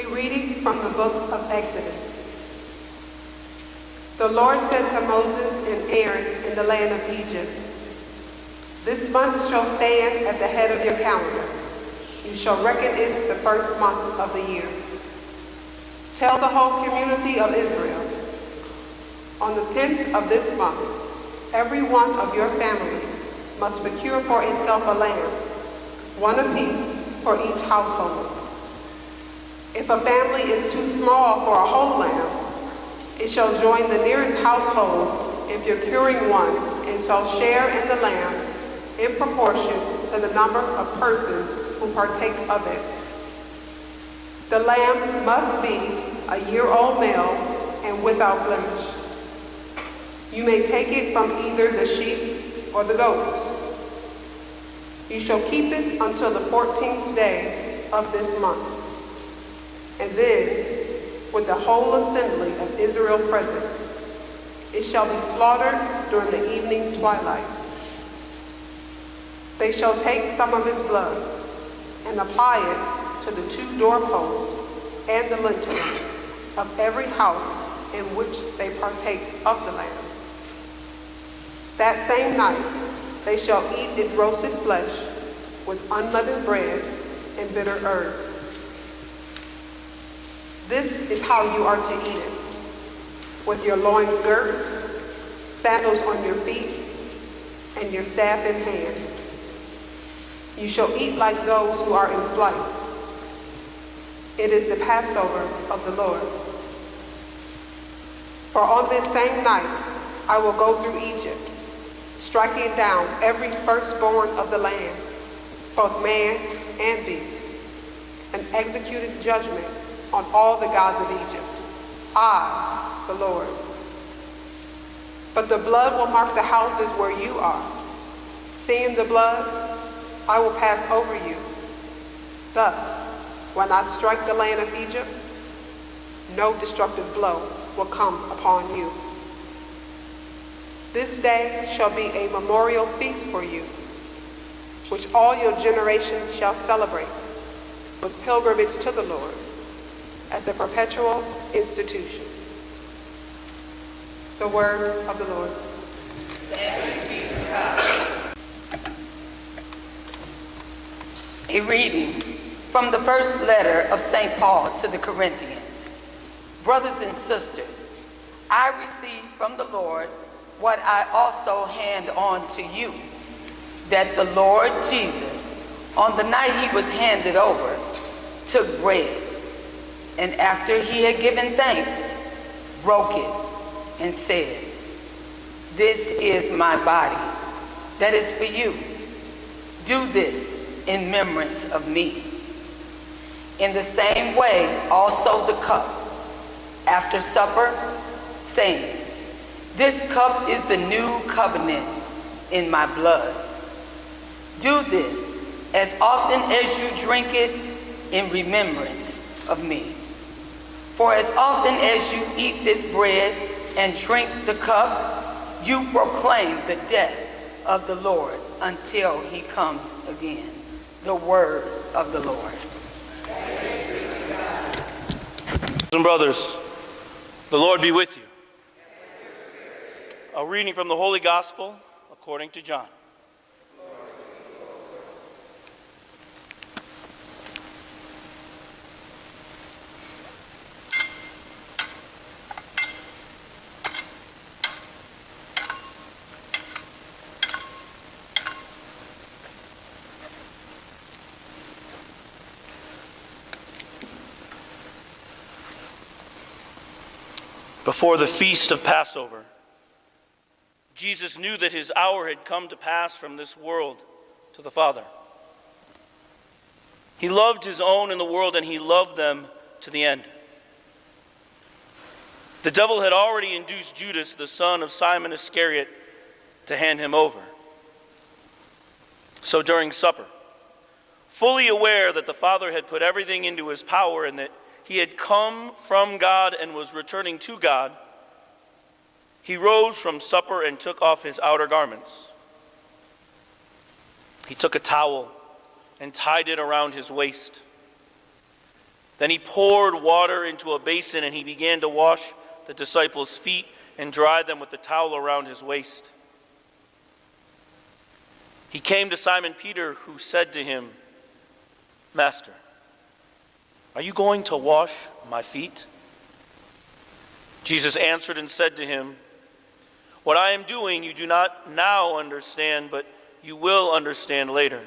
A reading from the book of Exodus. The Lord said to Moses and Aaron in the land of Egypt, "This month shall stand at the head of your calendar. You shall reckon it the first month of the year. Tell the whole community of Israel, on the 10th of this month, every one of your families must procure for itself a lamb, one apiece for each household. If a family is too small for a whole lamb, it shall join the nearest household in procuring one and shall share in the lamb in proportion to the number of persons who partake of it. The lamb must be a year-old male and without blemish. You may take it from either the sheep or the goats. You shall keep it until the 14th day of this month. And then, with the whole assembly of Israel present, it shall be slaughtered during the evening twilight. They shall take some of its blood and apply it to the 2 doorposts and the lintel of every house in which they partake of the lamb. That same night they shall eat its roasted flesh with unleavened bread and bitter herbs. This is how you are to eat it: with your loins girt, sandals on your feet, and your staff in hand. You shall eat like those who are in flight. It is the Passover of the Lord. For on this same night I will go through Egypt, striking down every firstborn of the land, both man and beast, and executing judgment on all the gods of Egypt. I, the Lord. But the blood will mark the houses where you are. Seeing the blood, I will pass over you. Thus, when I strike the land of Egypt, no destructive blow will come upon you. This day shall be a memorial feast for you, which all your generations shall celebrate with pilgrimage to the Lord, as a perpetual institution." The word of the Lord. Thanks be to God. A reading from the first letter of St. Paul to the Corinthians. Brothers and sisters, I received from the Lord what I also hand on to you, that the Lord Jesus, on the night he was handed over, took bread, and after he had given thanks, broke it and said, "This is my body, that is for you. Do this in remembrance of me." In the same way, also the cup, after supper, saying, "This cup is the new covenant in my blood. Do this as often as you drink it in remembrance of me. For as often as you eat this bread and drink the cup, you proclaim the death of the Lord until he comes again." The word of the Lord. And brothers, the Lord be with you. A reading from the Holy Gospel according to John. Before the feast of Passover, Jesus knew that his hour had come to pass from this world to the Father. He loved his own in the world, and he loved them to the end. The devil had already induced Judas, the son of Simon Iscariot, to hand him over. So during supper, fully aware that the Father had put everything into his power and that he had come from God and was returning to God, he rose from supper and took off his outer garments. He took a towel and tied it around his waist. Then he poured water into a basin, and he began to wash the disciples' feet and dry them with the towel around his waist. He came to Simon Peter, who said to him, "Master, are you going to wash my feet?" Jesus answered and said to him, "What I am doing you do not now understand, but you will understand later."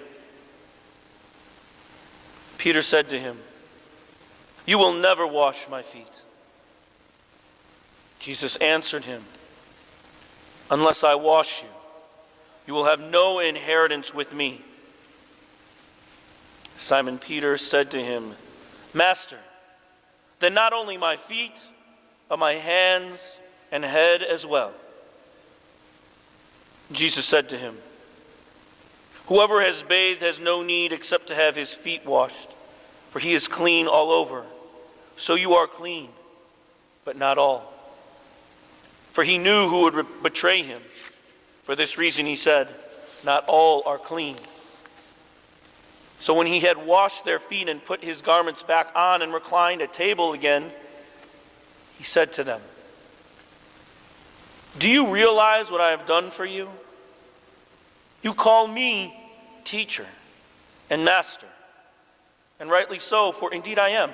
Peter said to him, "You will never wash my feet." Jesus answered him, "Unless I wash you, you will have no inheritance with me." Simon Peter said to him, "Master, then not only my feet, but my hands and head as well." Jesus said to him, "Whoever has bathed has no need except to have his feet washed, for he is clean all over. So you are clean, but not all." For he knew who would betray him. For this reason he said, "Not all are clean." So when he had washed their feet and put his garments back on and reclined at table again, he said to them, "Do you realize what I have done for you? You call me teacher and master, and rightly so, for indeed I am.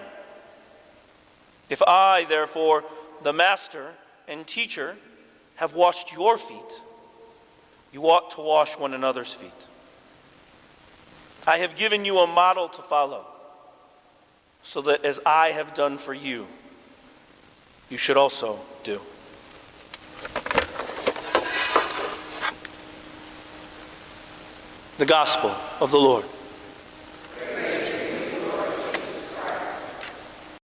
If I, therefore, the master and teacher, have washed your feet, you ought to wash one another's feet. I have given you a model to follow, so that as I have done for you, you should also do." The Gospel of the Lord.